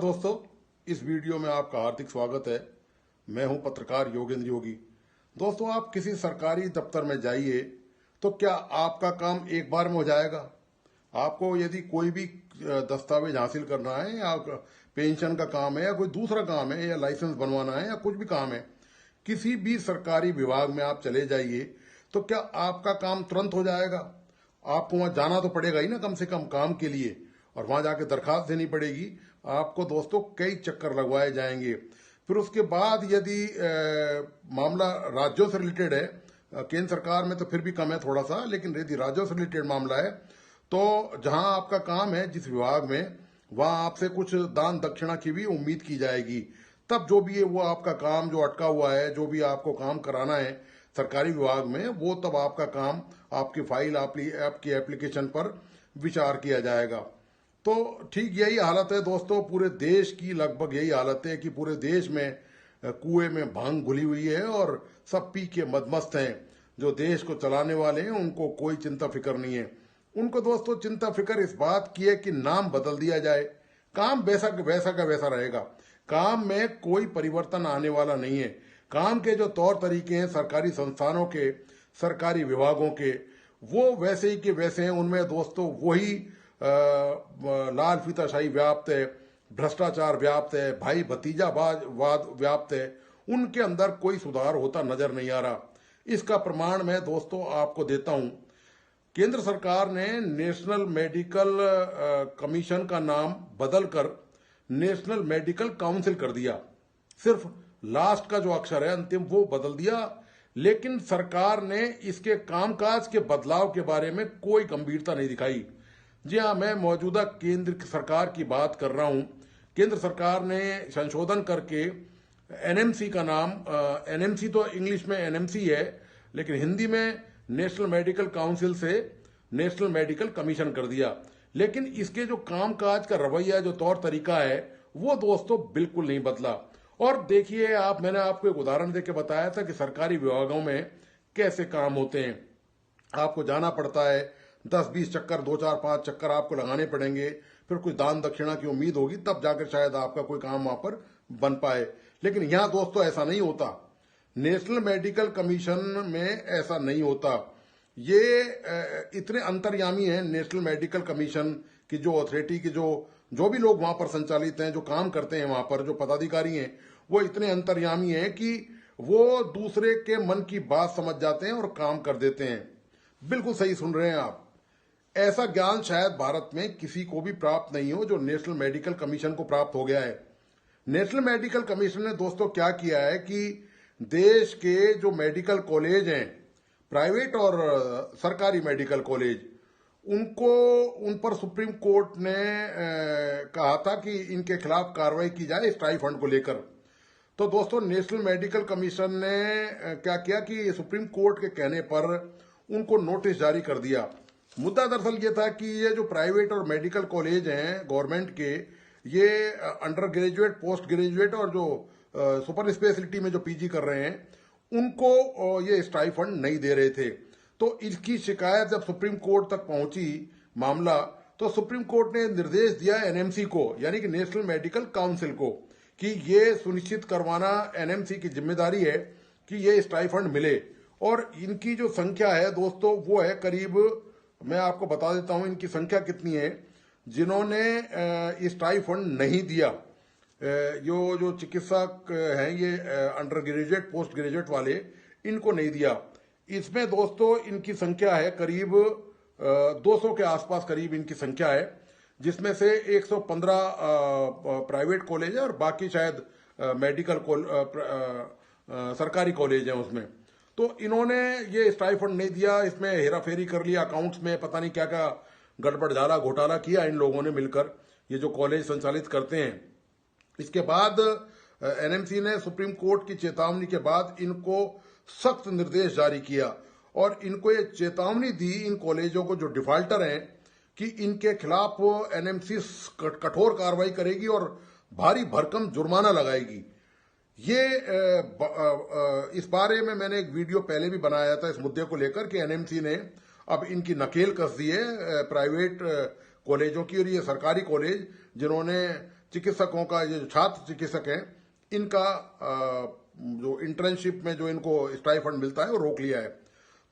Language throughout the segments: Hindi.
दोस्तों, इस वीडियो में आपका हार्दिक स्वागत है। मैं हूं पत्रकार योगेंद्र योगी। दोस्तों, आप किसी सरकारी दफ्तर में जाइए तो क्या आपका काम एक बार में हो जाएगा? आपको यदि कोई भी दस्तावेज हासिल करना है या पेंशन का काम है या कोई दूसरा काम है या लाइसेंस बनवाना है या कुछ भी काम है, किसी भी सरकारी विभाग में आप चले जाइए तो क्या आपका काम तुरंत हो जाएगा? आपको वहां जाना तो पड़ेगा ही ना, कम से कम काम के लिए, और वहां जाके दरखास्त देनी पड़ेगी। आपको दोस्तों कई चक्कर लगवाए जाएंगे। फिर उसके बाद यदि मामला राज्यों से रिलेटेड है, केंद्र सरकार में तो फिर भी कम है थोड़ा सा, लेकिन यदि राज्यों से रिलेटेड मामला है तो जहां आपका काम है जिस विभाग में, वहां आपसे कुछ दान दक्षिणा की भी उम्मीद की जाएगी। तब जो भी है वो आपका काम जो अटका हुआ है, जो भी आपको काम कराना है सरकारी विभाग में, वो तब आपका काम, आपकी फाइल, आपकी एप्लीकेशन पर विचार किया जाएगा। तो ठीक यही हालत है दोस्तों, पूरे देश की लगभग यही हालत है कि पूरे देश में कुएं में भांग घुली हुई है और सब पी के मदमस्त हैं। जो देश को चलाने वाले हैं उनको कोई चिंता फिक्र नहीं है। उनको दोस्तों चिंता फिक्र इस बात की है कि नाम बदल दिया जाए, काम वैसा का वैसा रहेगा। काम में कोई परिवर्तन आने वाला नहीं है। काम के जो तौर तरीके हैं सरकारी संस्थानों के, सरकारी विभागों के, वो वैसे ही के वैसे हैं। उनमें दोस्तों वही लाल फीताशाही व्याप्त है, भ्रष्टाचार व्याप्त है, भाई भतीजावाद व्याप्त है। उनके अंदर कोई सुधार होता नजर नहीं आ रहा। इसका प्रमाण मैं दोस्तों आपको देता हूं। केंद्र सरकार ने नेशनल मेडिकल कमीशन का नाम बदलकर नेशनल मेडिकल काउंसिल कर दिया। सिर्फ लास्ट का जो अक्षर है अंतिम, वो बदल दिया, लेकिन सरकार ने इसके कामकाज के बदलाव के बारे में कोई गंभीरता नहीं दिखाई। जी हाँ, मैं मौजूदा केंद्र सरकार की बात कर रहा हूं। केंद्र सरकार ने संशोधन करके एनएमसी का नाम, एनएमसी तो इंग्लिश में एनएमसी है, लेकिन हिंदी में नेशनल मेडिकल काउंसिल से नेशनल मेडिकल कमीशन कर दिया। लेकिन इसके जो कामकाज का रवैया, जो तौर तरीका है, वो दोस्तों बिल्कुल नहीं बदला। और देखिए आप, मैंने आपको एक उदाहरण देके बताया था कि सरकारी विभागों में कैसे काम होते हैं। आपको जाना पड़ता है, 10-20 चक्कर, 2-4-5 चक्कर आपको लगाने पड़ेंगे। फिर कुछ दान दक्षिणा की उम्मीद होगी, तब जाकर शायद आपका कोई काम वहां पर बन पाए। लेकिन यहां दोस्तों ऐसा नहीं होता। नेशनल मेडिकल कमीशन में ऐसा नहीं होता। ये इतने अंतर्यामी हैं नेशनल मेडिकल कमीशन की जो अथॉरिटी की जो भी लोग वहां पर संचालित हैं, जो काम करते हैं वहां पर, जो पदाधिकारी हैं, वो इतने अंतर्यामी हैं कि वो दूसरे के मन की बात समझ जाते हैं और काम कर देते हैं। बिल्कुल सही सुन रहे हैं आप। ऐसा ज्ञान शायद भारत में किसी को भी प्राप्त नहीं हो जो नेशनल मेडिकल कमीशन को प्राप्त हो गया है। नेशनल मेडिकल कमीशन ने दोस्तों क्या किया है कि देश के जो मेडिकल कॉलेज हैं, प्राइवेट और सरकारी मेडिकल कॉलेज, उन पर सुप्रीम कोर्ट ने कहा था कि इनके खिलाफ कार्रवाई की जाए स्टाइफंड को लेकर। तो दोस्तों नेशनल मेडिकल कमीशन ने क्या किया कि सुप्रीम कोर्ट के कहने पर उनको नोटिस जारी कर दिया। मुद्दा दरअसल ये था कि ये जो प्राइवेट और मेडिकल कॉलेज हैं गवर्नमेंट के, ये अंडर ग्रेजुएट, पोस्ट ग्रेजुएट और जो सुपर स्पेशलिटी में जो पीजी कर रहे हैं, उनको ये स्टाइफंड नहीं दे रहे थे। तो इसकी शिकायत जब सुप्रीम कोर्ट तक पहुंची मामला, तो सुप्रीम कोर्ट ने निर्देश दिया एनएमसी को, यानी कि नेशनल मेडिकल काउंसिल को, कि ये सुनिश्चित करवाना एनएमसी की जिम्मेदारी है कि ये स्टाइफंड मिले। और इनकी जो संख्या है दोस्तों, वो है करीब, मैं आपको बता देता हूं इनकी संख्या कितनी है जिन्होंने स्टाइफंड नहीं दिया। जो चिकित्सक हैं, ये अंडर ग्रेजुएट, पोस्ट ग्रेजुएट वाले, इनको नहीं दिया। इसमें दोस्तों इनकी संख्या है करीब 200 के आसपास करीब इनकी संख्या है, जिसमें से 115 प्राइवेट कॉलेज है और बाकी शायद मेडिकल सरकारी कॉलेज है उसमें। तो इन्होंने ये स्टाइफंड नहीं दिया, इसमें हेराफेरी कर लिया, अकाउंट्स में पता नहीं क्या क्या गड़बड़ झाला घोटाला किया इन लोगों ने मिलकर, ये जो कॉलेज संचालित करते हैं। इसके बाद एनएमसी ने सुप्रीम कोर्ट की चेतावनी के बाद इनको सख्त निर्देश जारी किया और इनको ये चेतावनी दी, इन कॉलेजों को जो डिफाल्टर हैं, कि इनके खिलाफ एनएमसी कठोर कार्रवाई करेगी और भारी भरकम जुर्माना लगाएगी। ये इस बारे में मैंने एक वीडियो पहले भी बनाया था इस मुद्दे को लेकर कि एनएमसी ने अब इनकी नकेल कस दी है प्राइवेट कॉलेजों की, और ये सरकारी कॉलेज जिन्होंने चिकित्सकों का, ये जो छात्र चिकित्सक हैं, इनका जो इंटर्नशिप में जो इनको स्टाइफंड मिलता है वो रोक लिया है।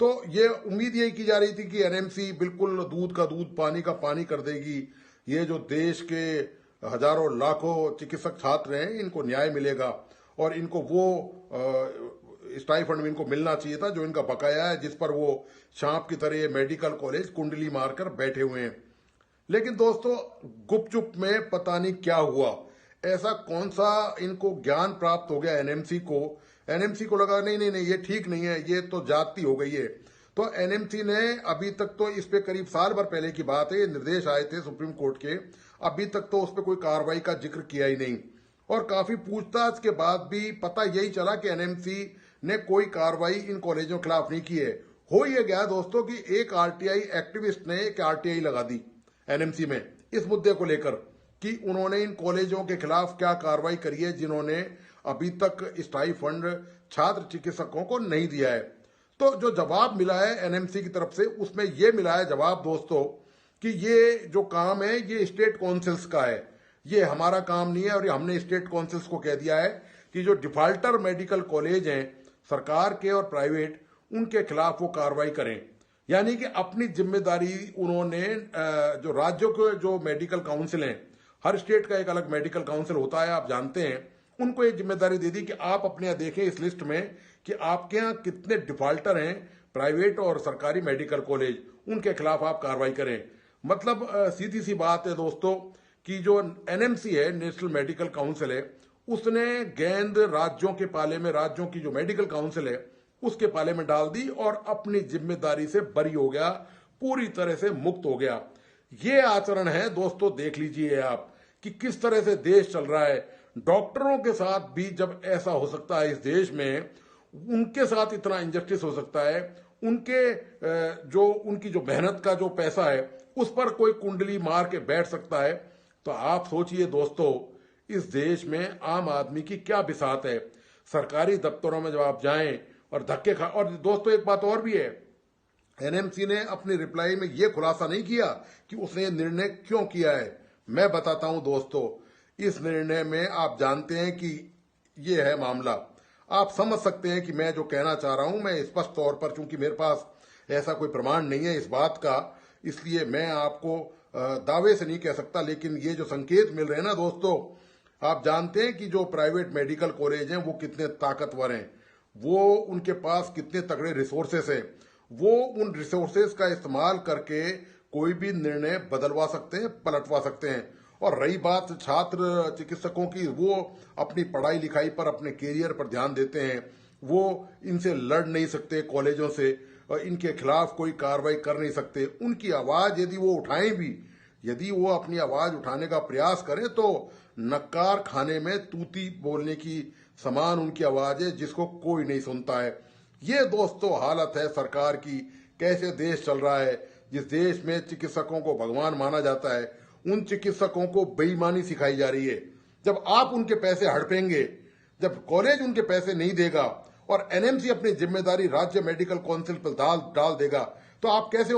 तो ये उम्मीद यही की जा रही थी कि एनएमसी बिल्कुल दूध का दूध पानी का पानी कर देगी। ये जो देश के हजारों लाखों चिकित्सक छात्र हैं, इनको न्याय मिलेगा और इनको वो स्टाइफंड में इनको मिलना चाहिए था जो इनका बकाया है, जिस पर वो सांप की तरह मेडिकल कॉलेज कुंडली मारकर बैठे हुए हैं। लेकिन दोस्तों, गुपचुप में पता नहीं क्या हुआ, ऐसा कौन सा इनको ज्ञान प्राप्त हो गया एनएमसी को लगा नहीं नहीं नहीं, ये ठीक नहीं है, ये तो जाति हो गई है। तो एनएमसी ने अभी तक तो इस पे करीब साल भर पहले की बात है, ये निर्देश आए थे सुप्रीम कोर्ट के, अभी तक तो उस पर कोई कार्रवाई का जिक्र किया ही नहीं। और काफी पूछताछ के बाद भी पता यही चला कि एनएमसी ने कोई कार्रवाई इन कॉलेजों के खिलाफ नहीं की है। हो यह गया दोस्तों कि एक आरटीआई एक्टिविस्ट ने एक आरटीआई लगा दी एनएमसी में इस मुद्दे को लेकर कि उन्होंने इन कॉलेजों के खिलाफ क्या कार्रवाई करी है जिन्होंने अभी तक स्टाइफंड छात्र चिकित्सकों को नहीं दिया है। तो जो जवाब मिला है एनएमसी की तरफ से, उसमें यह मिला है जवाब दोस्तों कि ये जो काम है ये स्टेट काउंसिल्स का है, ये हमारा काम नहीं है। और हमने स्टेट काउंसिल्स को कह दिया है कि जो डिफाल्टर मेडिकल कॉलेज हैं सरकार के और प्राइवेट, उनके खिलाफ वो कार्रवाई करें। यानी कि अपनी जिम्मेदारी उन्होंने जो राज्यों के जो मेडिकल काउंसिल हैं, हर स्टेट का एक अलग मेडिकल काउंसिल होता है, आप जानते हैं, उनको ये जिम्मेदारी दे दी कि आप अपने यहाँ देखें इस लिस्ट में कि आपके यहाँ कितने डिफाल्टर हैं प्राइवेट और सरकारी मेडिकल कॉलेज, उनके खिलाफ आप कार्रवाई करें। मतलब सीधी सी बात है दोस्तों कि जो एनएमसी है, नेशनल मेडिकल काउंसिल है, उसने गेंद राज्यों के पाले में, राज्यों की जो मेडिकल काउंसिल है उसके पाले में डाल दी और अपनी जिम्मेदारी से बरी हो गया, पूरी तरह से मुक्त हो गया। ये आचरण है दोस्तों, देख लीजिए आप कि किस तरह से देश चल रहा है। डॉक्टरों के साथ भी जब ऐसा हो सकता है इस देश में, उनके साथ इतना इंजस्टिस हो सकता है, उनकी जो मेहनत का जो पैसा है उस पर कोई कुंडली मार के बैठ सकता है। तो आप सोचिए दोस्तों, इस देश में आम आदमी की क्या बिसात है। सरकारी दफ्तरों में जब आप जाएं और धक्के खा, और दोस्तों एक बात और भी है, एनएमसी ने अपनी रिप्लाई में यह खुलासा नहीं किया कि उसने ये निर्णय क्यों किया है। मैं बताता हूं दोस्तों, इस निर्णय में आप जानते हैं कि ये है मामला, आप समझ सकते हैं कि मैं जो कहना चाह रहा हूं, मैं स्पष्ट तौर पर, चूंकि मेरे पास ऐसा कोई प्रमाण नहीं है इस बात का, इसलिए मैं आपको दावे से नहीं कह सकता, लेकिन ये जो संकेत मिल रहे हैं ना दोस्तों, आप जानते हैं कि जो प्राइवेट मेडिकल कॉलेज हैं वो कितने ताकतवर हैं, वो उनके पास कितने तगड़े रिसोर्सेस हैं, वो उन रिसोर्सेस का इस्तेमाल करके कोई भी निर्णय बदलवा सकते हैं, पलटवा सकते हैं। और रही बात छात्र चिकित्सकों की, वो अपनी पढ़ाई लिखाई पर, अपने कैरियर पर ध्यान देते हैं, वो इनसे लड़ नहीं सकते कॉलेजों से, और इनके खिलाफ कोई कार्रवाई कर नहीं सकते। उनकी आवाज यदि वो उठाएं भी, यदि वो अपनी आवाज उठाने का प्रयास करें तो नक्कार खाने में तूती बोलने की समान उनकी आवाज है, जिसको कोई नहीं सुनता है। ये दोस्तों हालत है सरकार की, कैसे देश चल रहा है। जिस देश में चिकित्सकों को भगवान माना जाता है, उन चिकित्सकों को बेईमानी सिखाई जा रही है। जब आप उनके पैसे हड़पेंगे, जब कॉलेज उनके पैसे नहीं देगा और एनएमसी अपनी जिम्मेदारी राज्य मेडिकल काउंसिल पर डाल देगा, तो आप कैसे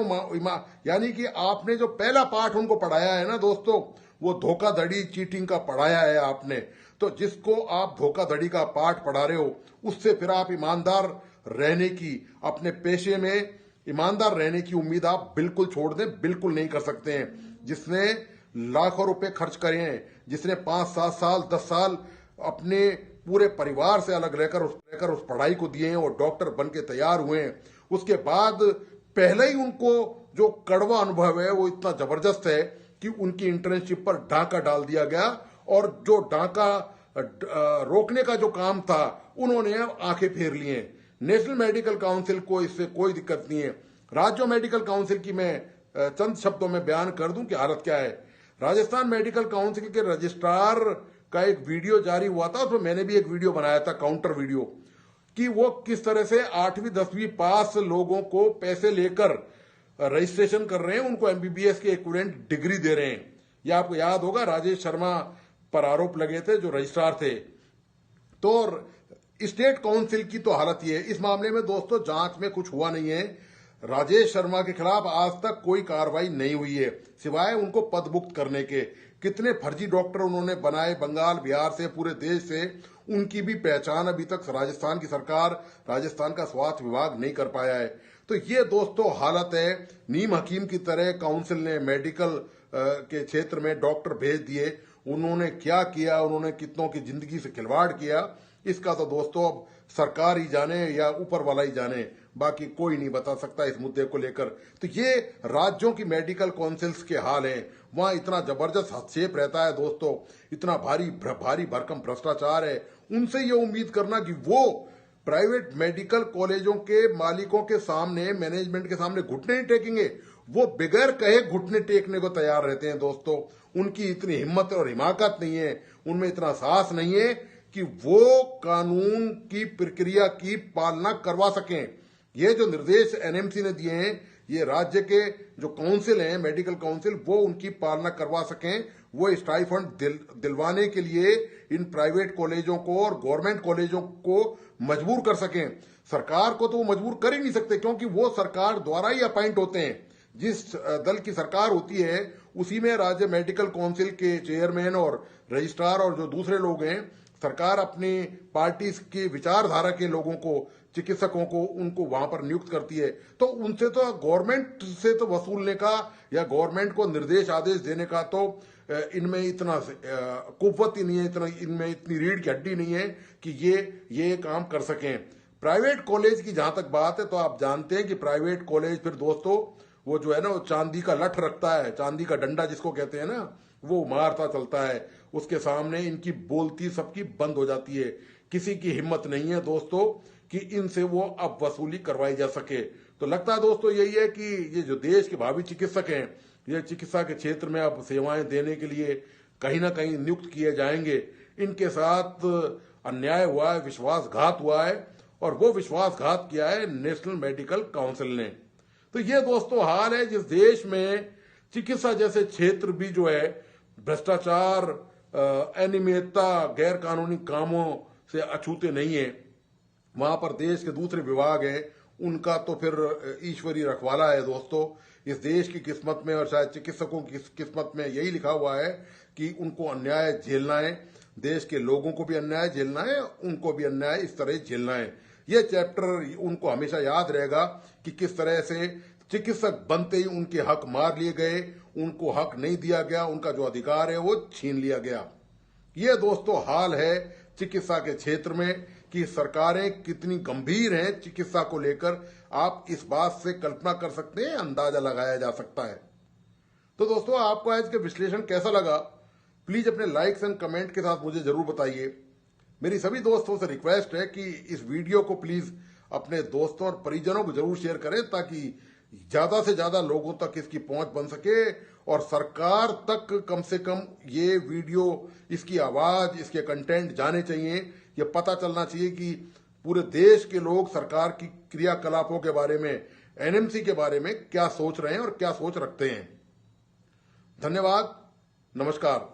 यानी कि आपने जो पहला पाठ उनको पढ़ाया है ना दोस्तों, वो धोखाधड़ी चीटिंग का पढ़ाया है आपने। तो जिसको आप धोखाधड़ी का पाठ पढ़ा रहे हो, उससे फिर आप ईमानदार रहने की, अपने पेशे में ईमानदार रहने की उम्मीद आप बिल्कुल छोड़ दें, बिल्कुल नहीं कर सकते हैं। जिसने लाखों रुपए खर्च करे हैं, जिसने 5-7 साल 10 साल अपने पूरे परिवार से अलग रहकर उस पढ़ाई को दिए हैं और डॉक्टर बन के तैयार हुए हैं, उसके बाद पहले ही उनको जो कड़वा अनुभव है वो इतना जबरदस्त है कि उनकी इंटर्नशिप पर डाका डाल दिया गया, और जो डाका रोकने का जो काम था उन्होंने आंखें फेर ली हैं। नेशनल मेडिकल काउंसिल को इससे कोई दिक्कत नहीं है। राज्य मेडिकल काउंसिल की मैं चंद शब्दों में बयान कर दूं कि हालत क्या है। राजस्थान मेडिकल काउंसिल के रजिस्ट्रार का एक वीडियो जारी हुआ था, उसमें मैंने भी एक वीडियो बनाया था, काउंटर वीडियो, कि वो किस तरह से 8वीं 10वीं पास लोगों को पैसे लेकर रजिस्ट्रेशन कर रहे हैं, उनको एमबीबीएस के इक्विवेलेंट डिग्री दे रहे हैं। यह आपको याद होगा, राजेश शर्मा पर आरोप लगे थे जो रजिस्ट्रार थे। तो स्टेट काउंसिल की तो हालत ये है। इस मामले में दोस्तों जांच में कुछ हुआ नहीं है। राजेश शर्मा के खिलाफ आज तक कोई कार्रवाई नहीं हुई है, सिवाय उनको पदमुक्त करने के। कितने फर्जी डॉक्टर उन्होंने बनाए बंगाल, बिहार से, पूरे देश से, उनकी भी पहचान अभी तक राजस्थान की सरकार, राजस्थान का स्वास्थ्य विभाग नहीं कर पाया है। तो ये दोस्तों हालत है। नीम हकीम की तरह काउंसिल ने मेडिकल के क्षेत्र में डॉक्टर भेज दिए। उन्होंने क्या किया, उन्होंने कितनों की जिंदगी से खिलवाड़ किया, इसका तो दोस्तों अब सरकार ही जाने या ऊपर वाला ही जाने, बाकी कोई नहीं बता सकता इस मुद्दे को लेकर। तो ये राज्यों की मेडिकल काउंसिल्स के हाल हैं। वहां इतना जबरदस्त हस्तक्षेप रहता है दोस्तों, इतना भारी भरकम भ्रष्टाचार है। उनसे ये उम्मीद करना कि वो प्राइवेट मेडिकल कॉलेजों के मालिकों के सामने, मैनेजमेंट के सामने घुटने नहीं टेकेंगे, वो बगैर कहे घुटने टेकने को तैयार रहते हैं दोस्तों। उनकी इतनी हिम्मत और हिमाकत नहीं है, उनमें इतना साहस नहीं है कि वो कानून की प्रक्रिया की पालना करवा सकें। ये जो निर्देश एनएमसी ने दिए हैं, ये राज्य के जो काउंसिल हैं, मेडिकल काउंसिल, वो उनकी पालना करवा सकें, वो स्टाइफंड दिलवाने के लिए इन प्राइवेट कॉलेजों को और गवर्नमेंट कॉलेजों को मजबूर कर सकें। सरकार को तो वो मजबूर कर ही नहीं सकते, क्योंकि वो सरकार द्वारा ही अपॉइंट होते हैं। जिस दल की सरकार होती है उसी में राज्य मेडिकल काउंसिल के चेयरमैन और रजिस्ट्रार और जो दूसरे लोग हैं, सरकार अपनी पार्टी की विचारधारा के लोगों को, चिकित्सकों को, उनको वहां पर नियुक्त करती है। तो उनसे तो गवर्नमेंट से तो वसूलने का या गवर्नमेंट को निर्देश आदेश देने का तो इनमें इतना कुव्वत ही नहीं है, इतना इनमें इतनी रीढ़ की हड्डी नहीं है कि ये काम कर सकें। प्राइवेट कॉलेज की जहां तक बात है, तो आप जानते हैं कि प्राइवेट कॉलेज फिर दोस्तों वो जो है ना, वो चांदी का लठ रखता है, चांदी का डंडा जिसको कहते हैं ना, वो मारता चलता है। उसके सामने इनकी बोलती सबकी बंद हो जाती है। किसी की हिम्मत नहीं है दोस्तों कि इनसे वो अब वसूली करवाई जा सके। तो लगता है दोस्तों यही है कि ये जो देश के भावी चिकित्सक हैं, ये चिकित्सा के क्षेत्र में अब सेवाएं देने के लिए कहीं ना कहीं नियुक्त किए जाएंगे। इनके साथ अन्याय हुआ है, विश्वासघात हुआ है, और वो विश्वासघात किया है नेशनल मेडिकल काउंसिल ने। तो ये दोस्तों हाल है जिस देश में चिकित्सा जैसे क्षेत्र भी जो है भ्रष्टाचार, अनियमितता, गैर कानूनी कामों से अछूते नहीं है। वहां पर देश के दूसरे विभाग हैं, उनका तो फिर ईश्वरी रखवाला है दोस्तों। इस देश की किस्मत में और शायद चिकित्सकों की किस्मत में यही लिखा हुआ है कि उनको अन्याय झेलना है, देश के लोगों को भी अन्याय झेलना है, उनको भी अन्याय इस तरह झेलना है। ये चैप्टर उनको हमेशा याद रहेगा कि किस तरह से चिकित्सक बनते ही उनके हक मार लिए गए, उनको हक नहीं दिया गया, उनका जो अधिकार है वो छीन लिया गया। ये दोस्तों हाल है चिकित्सा के क्षेत्र में कि सरकारें कितनी गंभीर हैं चिकित्सा को लेकर, आप इस बात से कल्पना कर सकते हैं, अंदाजा लगाया जा सकता है। तो दोस्तों आपको आज का विश्लेषण कैसा लगा, प्लीज अपने लाइक्स एंड कमेंट के साथ मुझे जरूर बताइए। मेरी सभी दोस्तों से रिक्वेस्ट है कि इस वीडियो को प्लीज अपने दोस्तों और परिजनों को जरूर शेयर करें, ताकि ज्यादा से ज्यादा लोगों तक इसकी पहुंच बन सके और सरकार तक कम से कम ये वीडियो, इसकी आवाज, इसके कंटेंट जाने चाहिए। ये पता चलना चाहिए कि पूरे देश के लोग सरकार की क्रियाकलापों के बारे में, एनएमसी के बारे में क्या सोच रहे हैं और क्या सोच रखते हैं। धन्यवाद, नमस्कार।